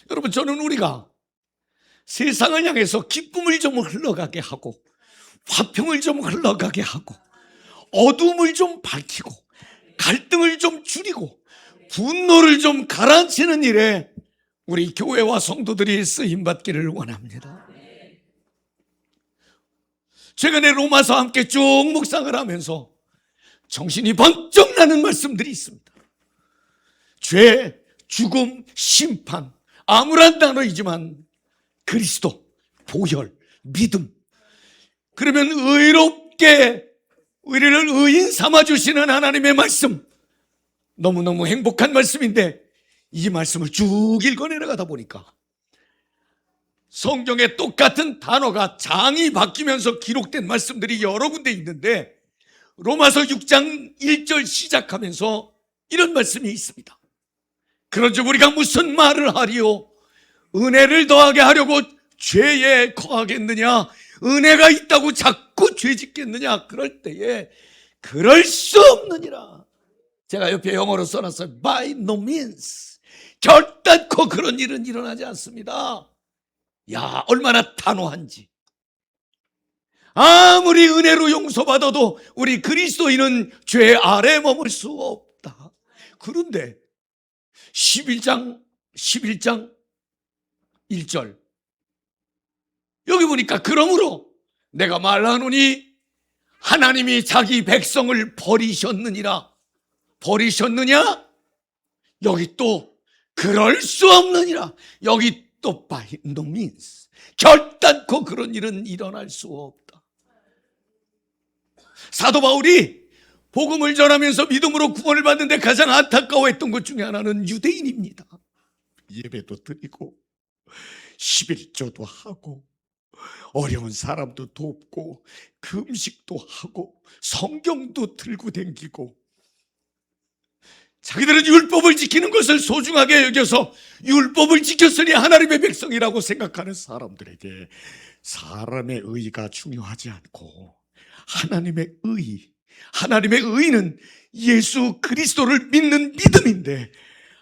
여러분, 저는 우리가 세상을 향해서 기쁨을 좀 흘러가게 하고 화평을 좀 흘러가게 하고 어둠을 좀 밝히고 갈등을 좀 줄이고 분노를 좀 가라앉히는 일에 우리 교회와 성도들이 쓰임받기를 원합니다. 최근에 로마서 함께 쭉 묵상을 하면서 정신이 번쩍 나는 말씀들이 있습니다. 죄, 죽음, 심판, 암울한 단어이지만 그리스도, 보혈, 믿음, 그러면 의롭게 우리를 의인 삼아주시는 하나님의 말씀, 너무너무 행복한 말씀인데 이 말씀을 쭉 읽어내려가다 보니까 성경에 똑같은 단어가 장이 바뀌면서 기록된 말씀들이 여러 군데 있는데 로마서 6장 1절 시작하면서 이런 말씀이 있습니다. 그런즉 우리가 무슨 말을 하리요? 은혜를 더하게 하려고 죄에 거하겠느냐? 은혜가 있다고 자꾸 죄 짓겠느냐? 그럴 때에 그럴 수 없느니라. 제가 옆에 영어로 써놨어요. By no means. 결단코 그런 일은 일어나지 않습니다. 야, 얼마나 단호한지. 아무리 은혜로 용서받아도 우리 그리스도인은 죄 아래 머물 수 없다. 그런데 11장 1절 여기 보니까 그러므로 내가 말하노니 하나님이 자기 백성을 버리셨느니라. 버리셨느냐? 여기 또 그럴 수 없느니라. 여기 또 by no means. 결단코 그런 일은 일어날 수 없다. 사도 바울이 복음을 전하면서 믿음으로 구원을 받는데 가장 안타까워했던 것 중에 하나는 유대인입니다. 예배도 드리고 11조도 하고 어려운 사람도 돕고 금식도 하고 성경도 들고 다니고 자기들은 율법을 지키는 것을 소중하게 여겨서 율법을 지켰으니 하나님의 백성이라고 생각하는 사람들에게 사람의 의의가 중요하지 않고 하나님의 의의는 예수 그리스도를 믿는 믿음인데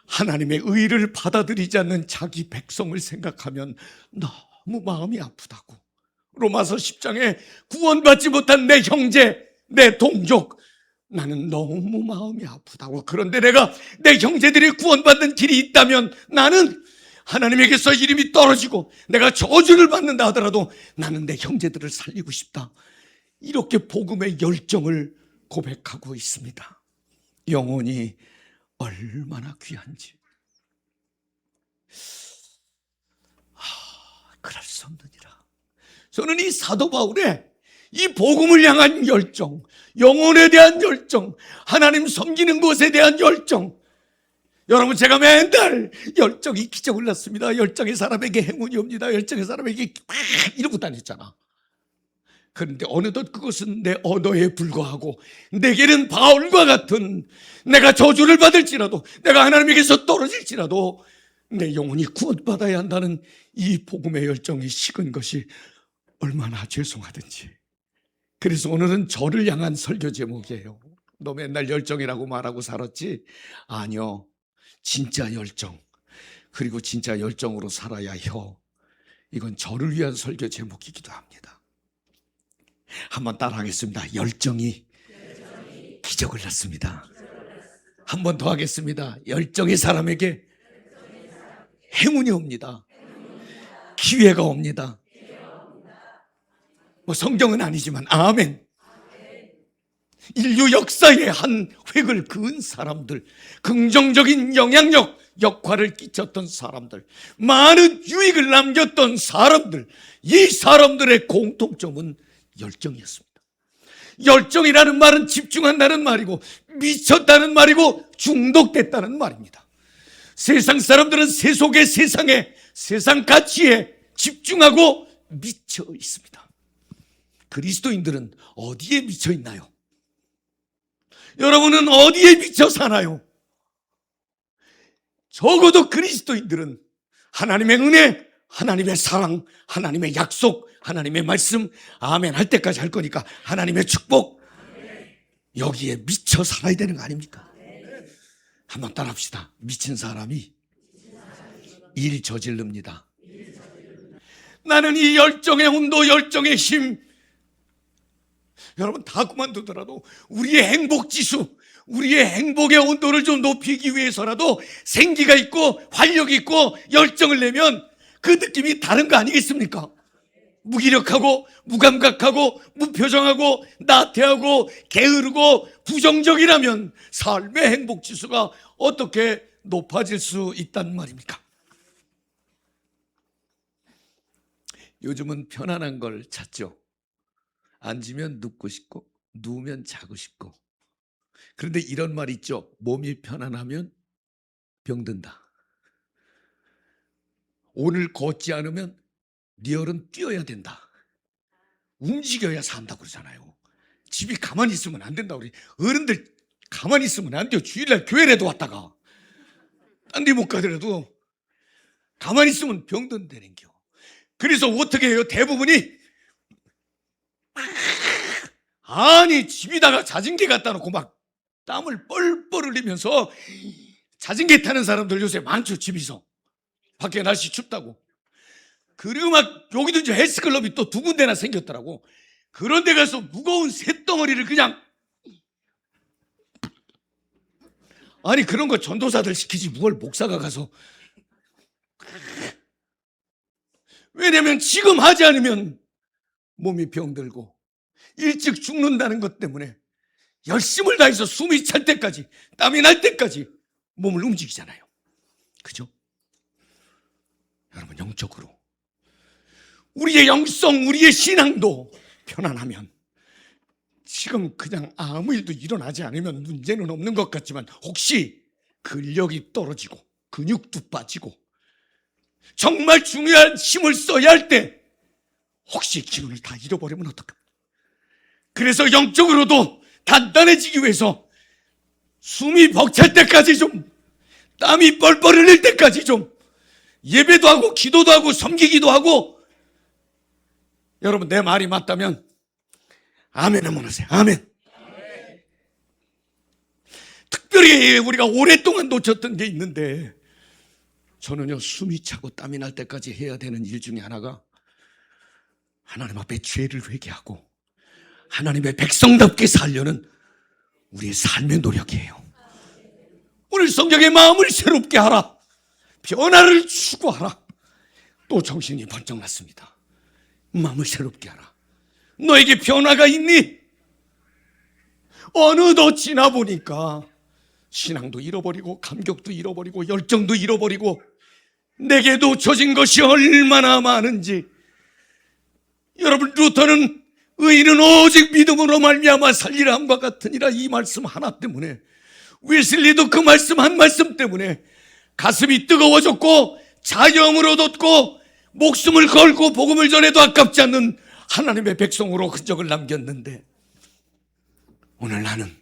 하나님의 의의를 받아들이지 않는 자기 백성을 생각하면 너무 마음이 아프다고. 로마서 10장에 구원받지 못한 내 형제, 내 동족, 나는 너무 마음이 아프다고. 그런데 내가 내 형제들이 구원받는 길이 있다면 나는 하나님에게서 이름이 떨어지고 내가 저주를 받는다 하더라도 나는 내 형제들을 살리고 싶다. 이렇게 복음의 열정을 고백하고 있습니다. 영혼이 얼마나 귀한지. 그럴 수 없느니라. 저는 이 사도 바울의 이 복음을 향한 열정, 영혼에 대한 열정, 하나님 섬기는 것에 대한 열정. 여러분, 제가 맨날 열정이 기적을 낳습니다. 열정이 사람에게 행운이 옵니다. 열정이 사람에게 막 이러고 다녔잖아. 그런데 어느덧 그것은 내 언어에 불과하고 내게는 바울과 같은 내가 저주를 받을지라도 내가 하나님에게서 떨어질지라도 내 영혼이 구원받아야 한다는 이 복음의 열정이 식은 것이 얼마나 죄송하든지. 그래서 오늘은 저를 향한 설교 제목이에요. 너 맨날 열정이라고 말하고 살았지? 아니요. 진짜 열정. 그리고 진짜 열정으로 살아야 혀. 이건 저를 위한 설교 제목이기도 합니다. 한번 따라하겠습니다. 열정이 기적을 낳습니다. 한 번 더 하겠습니다. 열정의 사람에게 행운이 옵니다. 기회가 옵니다. 뭐 성경은 아니지만 아멘. 인류 역사의 한 획을 그은 사람들, 긍정적인 영향력, 역할을 끼쳤던 사람들, 많은 유익을 남겼던 사람들, 이 사람들의 공통점은 열정이었습니다. 열정이라는 말은 집중한다는 말이고 미쳤다는 말이고 중독됐다는 말입니다. 세상 사람들은 세속의 세상에, 세상 가치에 집중하고 미쳐 있습니다. 그리스도인들은 어디에 미쳐 있나요? 여러분은 어디에 미쳐 사나요? 적어도 그리스도인들은 하나님의 은혜, 하나님의 사랑, 하나님의 약속, 하나님의 말씀, 아멘 할 때까지 할 거니까 하나님의 축복, 여기에 미쳐 살아야 되는 거 아닙니까? 한번 따라합시다. 미친 사람이 일 저지릅니다. 나는 이 열정의 온도, 열정의 힘, 여러분 다 그만두더라도 우리의 행복지수, 우리의 행복의 온도를 좀 높이기 위해서라도 생기가 있고 활력이 있고 열정을 내면 그 느낌이 다른 거 아니겠습니까? 무기력하고 무감각하고 무표정하고 나태하고 게으르고 부정적이라면 삶의 행복지수가 어떻게 높아질 수 있단 말입니까? 요즘은 편안한 걸 찾죠. 앉으면 눕고 싶고 누우면 자고 싶고. 그런데 이런 말 있죠. 몸이 편안하면 병든다. 오늘 걷지 않으면 리얼은 뛰어야 된다. 움직여야 산다고 그러잖아요. 집이 가만히 있으면 안 된다. 우리 어른들 가만히 있으면 안 돼요. 주일날 교회라도 왔다가 딴 데 못 가더라도 가만히 있으면 병든다는 겨. 그래서 어떻게 해요? 대부분이 아니 집에다가 자전거 갖다 놓고 막 땀을 뻘뻘 흘리면서 자전거 타는 사람들 요새 많죠. 집에서 밖에 날씨 춥다고. 그리고 막 여기도 이제 헬스클럽이 또 두 군데나 생겼더라고. 그런 데 가서 무거운 쇳덩어리를 그냥, 아니 그런 거 전도사들 시키지 뭘 목사가 가서. 왜냐면 지금 하지 않으면 몸이 병들고 일찍 죽는다는 것 때문에 열심을 다해서 숨이 찰 때까지, 땀이 날 때까지 몸을 움직이잖아요. 그죠? 여러분, 영적으로 우리의 영성, 우리의 신앙도 편안하면, 지금 그냥 아무 일도 일어나지 않으면 문제는 없는 것 같지만 혹시 근력이 떨어지고 근육도 빠지고 정말 중요한 힘을 써야 할 때 혹시 기운을 다 잃어버리면 어떡합니까? 그래서 영적으로도 단단해지기 위해서 숨이 벅찰 때까지 좀, 땀이 뻘뻘 흘릴 때까지 좀 예배도 하고 기도도 하고 섬기기도 하고. 여러분, 내 말이 맞다면 아멘 한번 하세요. 아멘. 특별히 우리가 오랫동안 놓쳤던 게 있는데, 저는요, 숨이 차고 땀이 날 때까지 해야 되는 일 중에 하나가 하나님 앞에 죄를 회개하고 하나님의 백성답게 살려는 우리의 삶의 노력이에요. 오늘 성경의 마음을 새롭게 하라, 변화를 추구하라. 또 정신이 번쩍 났습니다. 마음을 새롭게 하라. 너에게 변화가 있니? 어느덧 지나보니까 신앙도 잃어버리고 감격도 잃어버리고 열정도 잃어버리고 내게 놓쳐진 것이 얼마나 많은지. 여러분, 루터는 의인은 오직 믿음으로 말미암아 살리라 함과 같으니라, 이 말씀 하나 때문에, 웨슬리도 그 말씀 한 말씀 때문에 가슴이 뜨거워졌고 자영으로 돋고 목숨을 걸고 복음을 전해도 아깝지 않는 하나님의 백성으로 흔적을 남겼는데, 오늘 나는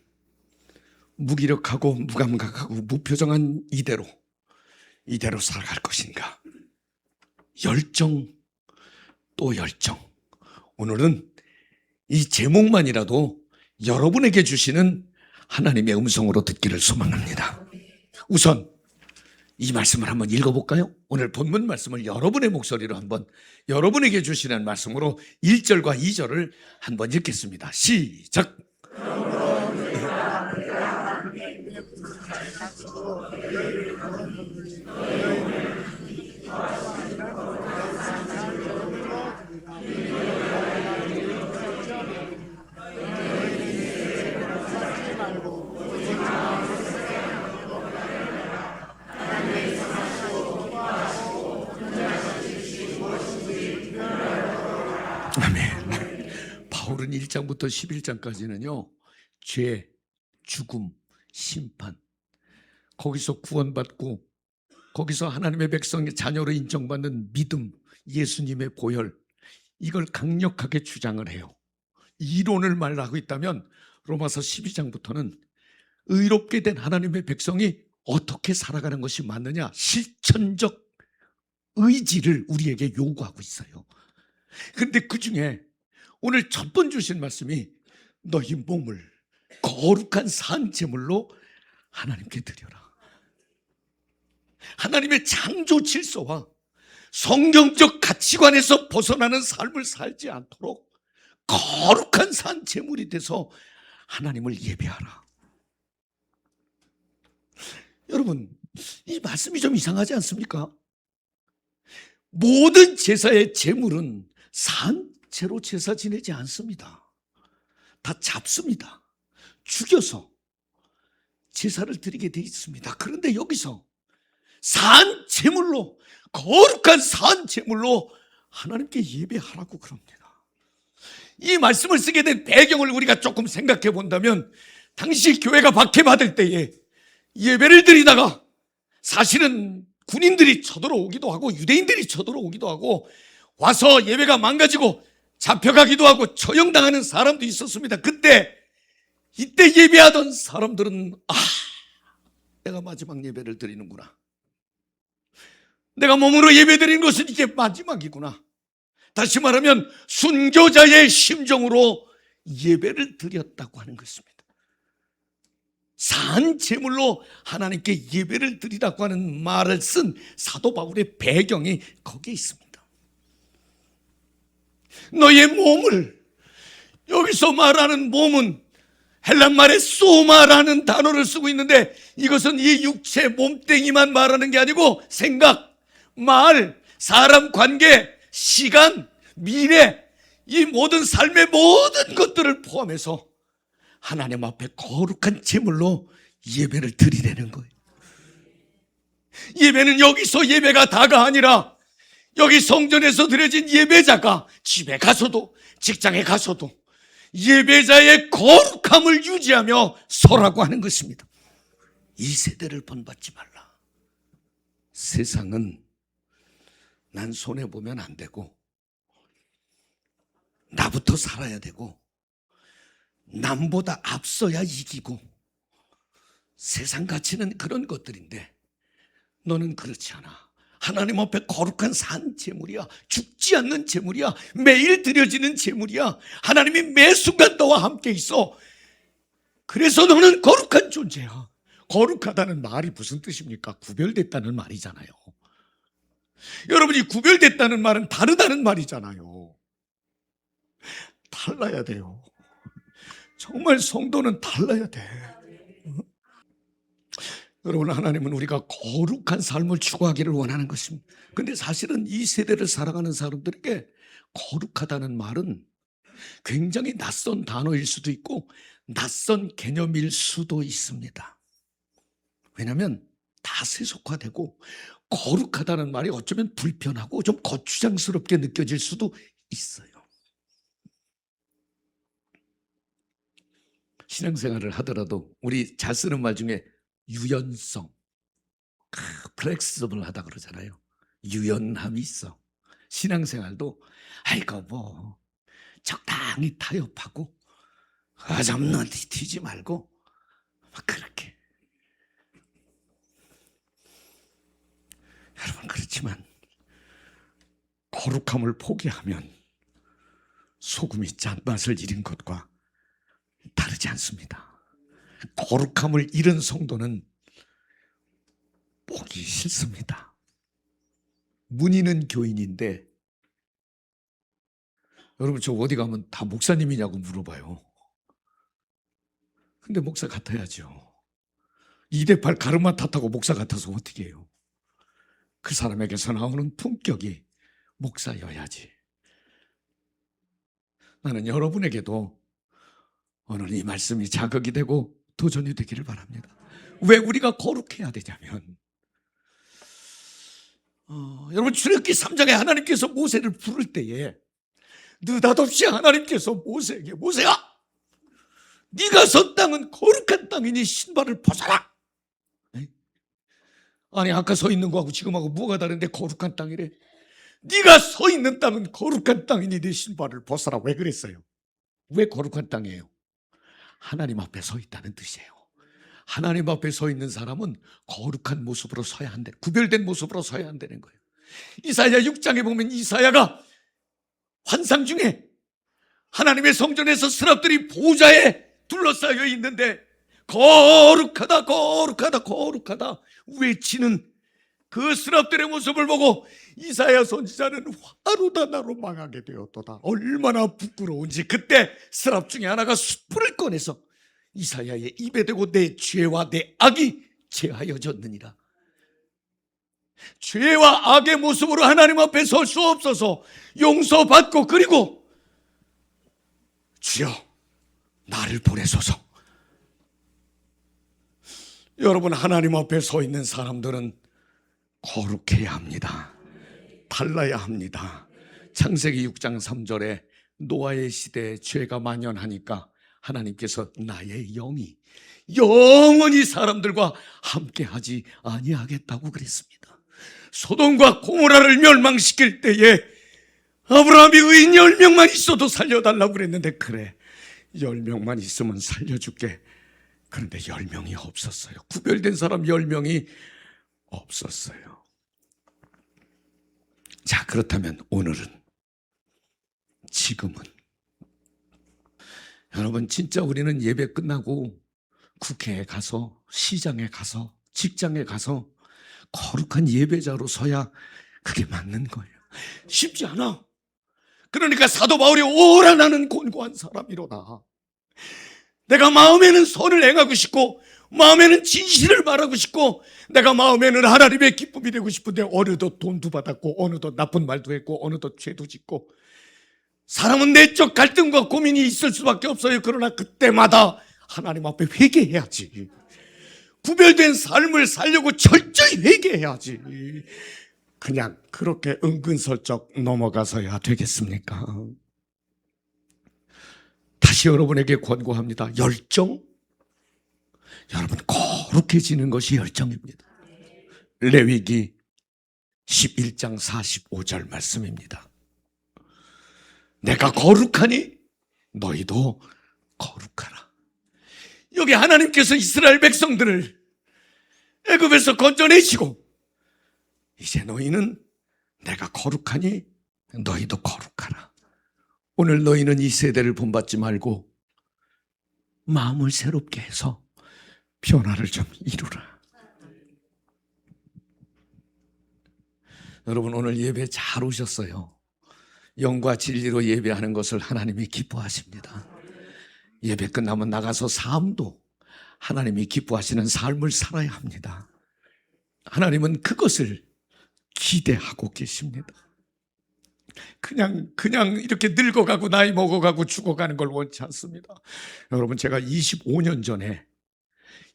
무기력하고 무감각하고 무표정한 이대로 살아갈 것인가? 열정, 또 열정. 오늘은 이 제목만이라도 여러분에게 주시는 하나님의 음성으로 듣기를 소망합니다. 우선 이 말씀을 한번 읽어볼까요? 오늘 본문 말씀을 여러분의 목소리로 한번, 여러분에게 주시는 말씀으로 1절과 2절을 한번 읽겠습니다. 시작! 아멘. 바울은 1장부터 11장까지는요, 죄, 죽음, 심판, 거기서 구원받고 거기서 하나님의 백성의 자녀로 인정받는 믿음, 예수님의 보혈, 이걸 강력하게 주장을 해요. 이론을 말하고 있다면 로마서 12장부터는 의롭게 된 하나님의 백성이 어떻게 살아가는 것이 맞느냐, 실천적 의지를 우리에게 요구하고 있어요. 그런데 그 중에 오늘 첫 번 주신 말씀이 너희 몸을 거룩한 산 제물로 하나님께 드려라. 하나님의 창조 질서와 성경적 가치관에서 벗어나는 삶을 살지 않도록 거룩한 산 제물이 돼서 하나님을 예배하라. 여러분, 이 말씀이 좀 이상하지 않습니까? 모든 제사의 제물은 산채로 제사 지내지 않습니다. 다 잡습니다. 죽여서 제사를 드리게 되어 있습니다. 그런데 여기서 산제물로, 거룩한 산제물로 하나님께 예배하라고 그럽니다. 이 말씀을 쓰게 된 배경을 우리가 조금 생각해 본다면, 당시 교회가 박해받을 때에 예배를 드리다가 사실은 군인들이 쳐들어오기도 하고 유대인들이 쳐들어오기도 하고 와서 예배가 망가지고 잡혀가기도 하고 처형당하는 사람도 있었습니다. 이때 예배하던 사람들은 내가 마지막 예배를 드리는구나. 내가 몸으로 예배드리는 것은 이게 마지막이구나. 다시 말하면 순교자의 심정으로 예배를 드렸다고 하는 것입니다. 산 제물로 하나님께 예배를 드리라고 하는 말을 쓴 사도 바울의 배경이 거기에 있습니다. 너의 몸을, 여기서 말하는 몸은 헬란말에 소마라는 단어를 쓰고 있는데, 이것은 이 육체 몸뚱이만 말하는 게 아니고 생각, 말, 사람 관계, 시간, 미래, 이 모든 삶의 모든 것들을 포함해서 하나님 앞에 거룩한 제물로 예배를 드리라는 거예요. 예배는 여기서 예배가 다가 아니라 여기 성전에서 드려진 예배자가 집에 가서도 직장에 가서도 예배자의 거룩함을 유지하며 서라고 하는 것입니다. 이 세대를 본받지 말라. 세상은 난 손해보면 안 되고, 나부터 살아야 되고, 남보다 앞서야 이기고, 세상 가치는 그런 것들인데 너는 그렇지 않아. 하나님 앞에 거룩한 산 제물이야. 죽지 않는 제물이야. 매일 드려지는 제물이야. 하나님이 매 순간 너와 함께 있어. 그래서 너는 거룩한 존재야. 거룩하다는 말이 무슨 뜻입니까? 구별됐다는 말이잖아요. 여러분이 구별됐다는 말은 다르다는 말이잖아요. 달라야 돼요. 정말 성도는 달라야 돼. 여러분, 하나님은 우리가 거룩한 삶을 추구하기를 원하는 것입니다. 근데 사실은 이 세대를 살아가는 사람들에게 거룩하다는 말은 굉장히 낯선 단어일 수도 있고 낯선 개념일 수도 있습니다. 왜냐하면 다 세속화되고 거룩하다는 말이 어쩌면 불편하고 좀 거추장스럽게 느껴질 수도 있어요. 신앙생활을 하더라도 우리 잘 쓰는 말 중에 유연성, 플렉서블하다 그러잖아요. 유연함이 있어. 신앙생활도 아이고 뭐 적당히 타협하고 어접는 튀지 말고 막 그렇게. 여러분, 그렇지만 거룩함을 포기하면 소금이 짠맛을 잃은 것과 다르지 않습니다. 거룩함을 잃은 성도는 보기 싫습니다. 문의는 교인인데, 여러분 저 어디 가면 다 목사님이냐고 물어봐요. 근데 목사 같아야죠. 2대8 가르마 탓하고 목사 같아서 어떻게 해요? 그 사람에게서 나오는 품격이 목사여야지. 나는 여러분에게도 오늘 이 말씀이 자극이 되고 도전이 되기를 바랍니다. 왜 우리가 거룩해야 되냐면, 여러분 출애굽기 3장에 하나님께서 모세를 부를 때에 느닷없이 하나님께서 모세에게, 모세야, 네가 선 땅은 거룩한 땅이니 신발을 벗어라. 아니 아까 서 있는 거하고 지금하고 뭐가 다른데 거룩한 땅이래. 네가 서 있는 땅은 거룩한 땅이니 네 신발을 벗어라. 왜 그랬어요? 왜 거룩한 땅이에요? 하나님 앞에 서 있다는 뜻이에요. 하나님 앞에 서 있는 사람은 거룩한 모습으로 서야 한다. 구별된 모습으로 서야 한다는 거예요. 이사야 6장에 보면 이사야가 환상 중에 하나님의 성전에서 스랍들이 보좌에 둘러싸여 있는데 거룩하다 거룩하다 거룩하다 외치는 그 스랍들의 모습을 보고 이사야 선지자는 하루다 나로 망하게 되었도다. 얼마나 부끄러운지. 그때 스랍 중에 하나가 숯불을 꺼내서 이사야의 입에 대고 내 죄와 내 악이 제하여졌느니라. 죄와 악의 모습으로 하나님 앞에 설 수 없어서 용서받고, 그리고 주여 나를 보내소서. 여러분, 하나님 앞에 서 있는 사람들은 거룩해야 합니다. 달라야 합니다. 창세기 6장 3절에 노아의 시대에 죄가 만연하니까 하나님께서 나의 영이 영원히 사람들과 함께하지 아니하겠다고 그랬습니다. 소돔과 고모라를 멸망시킬 때에 아브라함이 의인 10명만 있어도 살려달라고 그랬는데, 그래 10명만 있으면 살려줄게. 그런데 10명이 없었어요. 구별된 사람 10명이 없었어요. 자, 그렇다면 오늘은, 지금은, 여러분, 진짜 우리는 예배 끝나고 국회에 가서, 시장에 가서, 직장에 가서 거룩한 예배자로 서야 그게 맞는 거예요. 쉽지 않아. 그러니까 사도 바울이 오라 나는 곤고한 사람이로다. 내가 마음에는 선을 행하고 싶고, 마음에는 진실을 말하고 싶고, 내가 마음에는 하나님의 기쁨이 되고 싶은데 어느덧 돈도 받았고, 어느덧 나쁜 말도 했고, 어느덧 죄도 짓고, 사람은 내적 갈등과 고민이 있을 수밖에 없어요. 그러나 그때마다 하나님 앞에 회개해야지. 구별된 삶을 살려고 철저히 회개해야지. 그냥 그렇게 은근슬쩍 넘어가서야 되겠습니까? 다시 여러분에게 권고합니다. 열정? 여러분, 거룩해지는 것이 열정입니다. 레위기 11장 45절 말씀입니다. 내가 거룩하니 너희도 거룩하라. 여기 하나님께서 이스라엘 백성들을 애굽에서 건져내시고, 이제 너희는 내가 거룩하니 너희도 거룩하라. 오늘 너희는 이 세대를 본받지 말고 마음을 새롭게 해서 변화를 좀 이루라. 여러분, 오늘 예배 잘 오셨어요. 영과 진리로 예배하는 것을 하나님이 기뻐하십니다. 예배 끝나면 나가서 삶도 하나님이 기뻐하시는 삶을 살아야 합니다. 하나님은 그것을 기대하고 계십니다. 그냥 이렇게 늙어가고 나이 먹어가고 죽어가는 걸 원치 않습니다. 여러분, 제가 25년 전에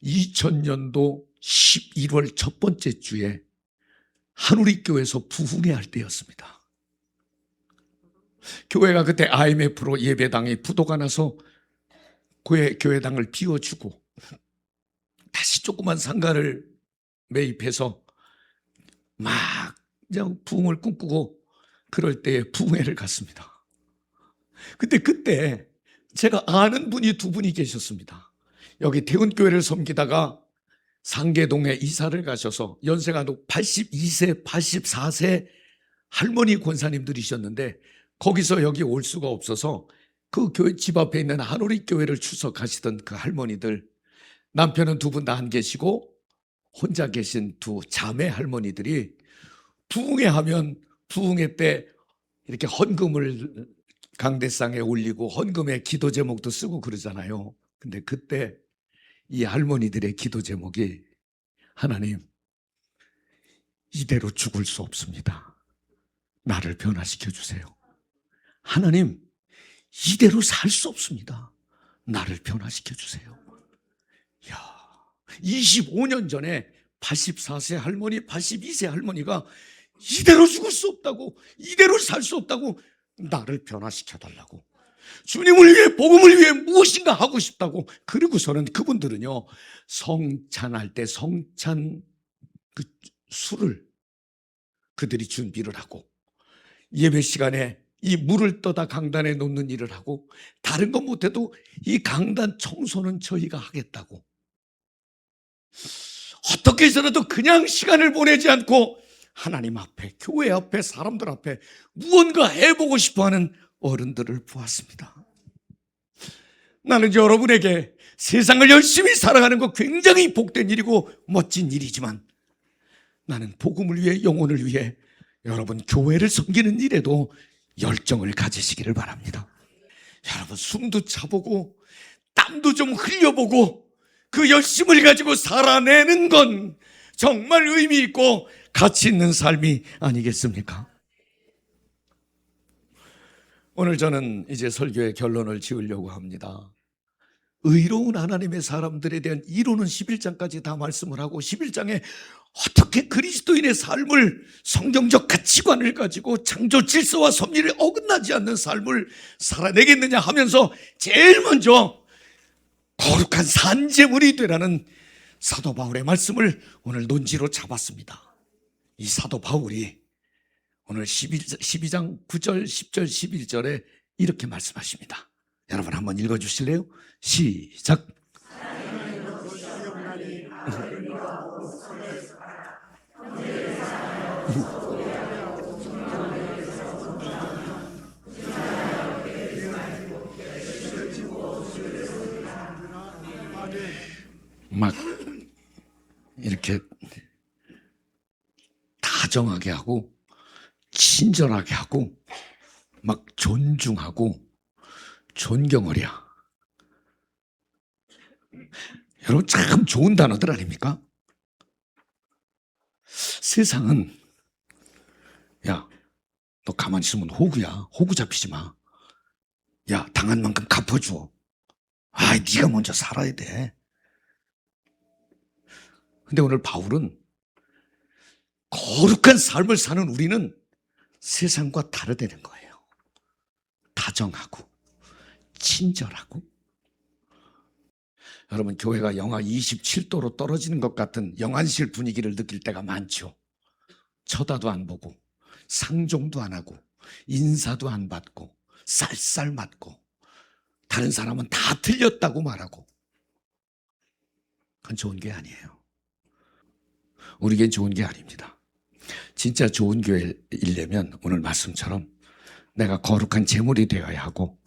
2000년도 11월 첫 번째 주에 한우리교회에서 부흥회 할 때였습니다. 교회가 그때 IMF로 예배당이 부도가 나서 교회당을 비워주고 다시 조그만 상가를 매입해서 막 그냥 부흥을 꿈꾸고 그럴 때에 부흥회를 갔습니다. 근데 그때 제가 아는 분이 두 분이 계셨습니다. 여기 대운교회를 섬기다가 상계동에 이사를 가셔서 연세가 82세, 84세 할머니 권사님들이셨는데, 거기서 여기 올 수가 없어서 그 교회 집 앞에 있는 한우리교회를 출석하시던 그 할머니들, 남편은 두 분 다 안 계시고 혼자 계신 두 자매 할머니들이 부흥회 하면 부흥회 때 이렇게 헌금을 강대상에 올리고 헌금에 기도 제목도 쓰고 그러잖아요. 근데 그때 이 할머니들의 기도 제목이, 하나님, 이대로 죽을 수 없습니다. 나를 변화시켜 주세요. 하나님, 이대로 살 수 없습니다. 나를 변화시켜 주세요. 야, 25년 전에 84세 할머니, 82세 할머니가 이대로 죽을 수 없다고, 이대로 살 수 없다고, 나를 변화시켜 달라고, 주님을 위해, 복음을 위해 무엇인가 하고 싶다고. 그리고서는 그분들은요, 성찬할 때 성찬 그 술을 그들이 준비를 하고, 예배 시간에 이 물을 떠다 강단에 놓는 일을 하고, 다른 건 못해도 이 강단 청소는 저희가 하겠다고, 어떻게 해서라도 그냥 시간을 보내지 않고 하나님 앞에, 교회 앞에, 사람들 앞에 무언가 해보고 싶어하는 어른들을 보았습니다. 나는 여러분에게 세상을 열심히 살아가는 거 굉장히 복된 일이고 멋진 일이지만, 나는 복음을 위해, 영혼을 위해 여러분 교회를 섬기는 일에도 열정을 가지시기를 바랍니다. 여러분 숨도 차보고 땀도 좀 흘려보고 그 열심을 가지고 살아내는 건 정말 의미 있고 가치 있는 삶이 아니겠습니까? 오늘 저는 이제 설교의 결론을 지으려고 합니다. 의로운 하나님의 사람들에 대한 이론은 11장까지 다 말씀을 하고 11장에 어떻게 그리스도인의 삶을 성경적 가치관을 가지고 창조 질서와 섭리를 어긋나지 않는 삶을 살아내겠느냐 하면서 제일 먼저 거룩한 산제물이 되라는 사도 바울의 말씀을 오늘 논지로 잡았습니다. 이 사도 바울이 오늘 12장 9절, 10절, 11절에 이렇게 말씀하십니다. 여러분 한번 읽어주실래요? 시작. 막 이렇게 다정하게 하고 친절하게 하고 막 존중하고 존경하랴. 여러분 참 좋은 단어들 아닙니까? 세상은 야, 너 가만히 있으면 호구야. 호구 잡히지 마. 야, 당한 만큼 갚아줘. 아, 네가 먼저 살아야 돼. 근데 오늘 바울은 거룩한 삶을 사는 우리는 세상과 다르다는 거예요. 다정하고 친절하고. 여러분 교회가 영하 27도로 떨어지는 것 같은 영안실 분위기를 느낄 때가 많죠. 쳐다도 안 보고 상종도 안 하고 인사도 안 받고 쌀쌀 맞고 다른 사람은 다 틀렸다고 말하고. 그건 좋은 게 아니에요. 우리에겐 좋은 게 아닙니다. 진짜 좋은 교회이려면 오늘 말씀처럼 내가 거룩한 제물이 되어야 하고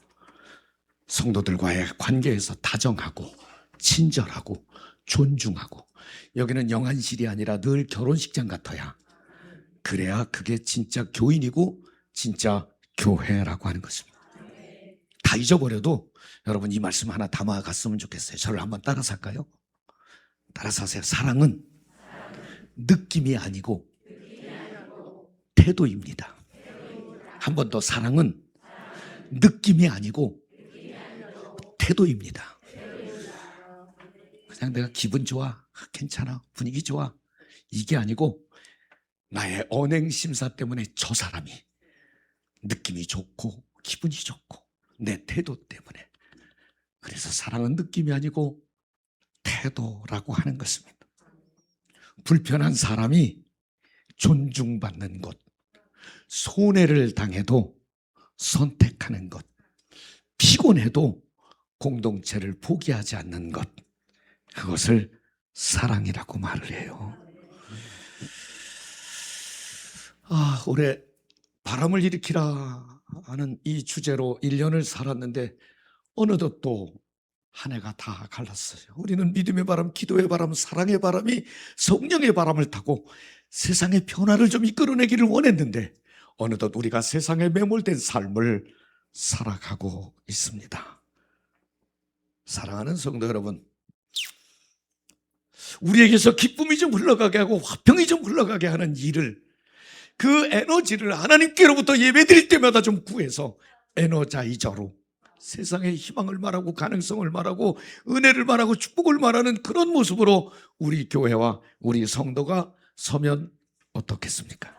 성도들과의 관계에서 다정하고 친절하고 존중하고, 여기는 영안실이 아니라 늘 결혼식장 같아야, 그래야 그게 진짜 교인이고 진짜 교회라고 하는 것입니다. 다 잊어버려도 여러분 이 말씀 하나 담아갔으면 좋겠어요. 저를 한번 따라서 할까요? 따라서 하세요. 사랑은 느낌이 아니고 태도입니다. 한 번 더. 사랑은 느낌이 아니고 태도입니다. 그냥 내가 기분 좋아, 괜찮아, 분위기 좋아, 이게 아니고 나의 언행심사 때문에 저 사람이 느낌이 좋고 기분이 좋고 내 태도 때문에. 그래서 사랑은 느낌이 아니고 태도라고 하는 것입니다. 불편한 사람이 존중받는 것, 손해를 당해도 선택하는 것, 피곤해도 공동체를 포기하지 않는 것, 그것을 사랑이라고 말을 해요. 올해 바람을 일으키라 하는 이 주제로 1년을 살았는데 어느덧 또 한 해가 다 갈랐어요. 우리는 믿음의 바람, 기도의 바람, 사랑의 바람이 성령의 바람을 타고 세상의 변화를 좀 이끌어내기를 원했는데 어느덧 우리가 세상에 매몰된 삶을 살아가고 있습니다. 사랑하는 성도 여러분, 우리에게서 기쁨이 좀 흘러가게 하고 화평이 좀 흘러가게 하는 일을, 그 에너지를 하나님께로부터 예배드릴 때마다 좀 구해서 에너자이저로 세상의 희망을 말하고 가능성을 말하고 은혜를 말하고 축복을 말하는 그런 모습으로 우리 교회와 우리 성도가 서면 어떻겠습니까?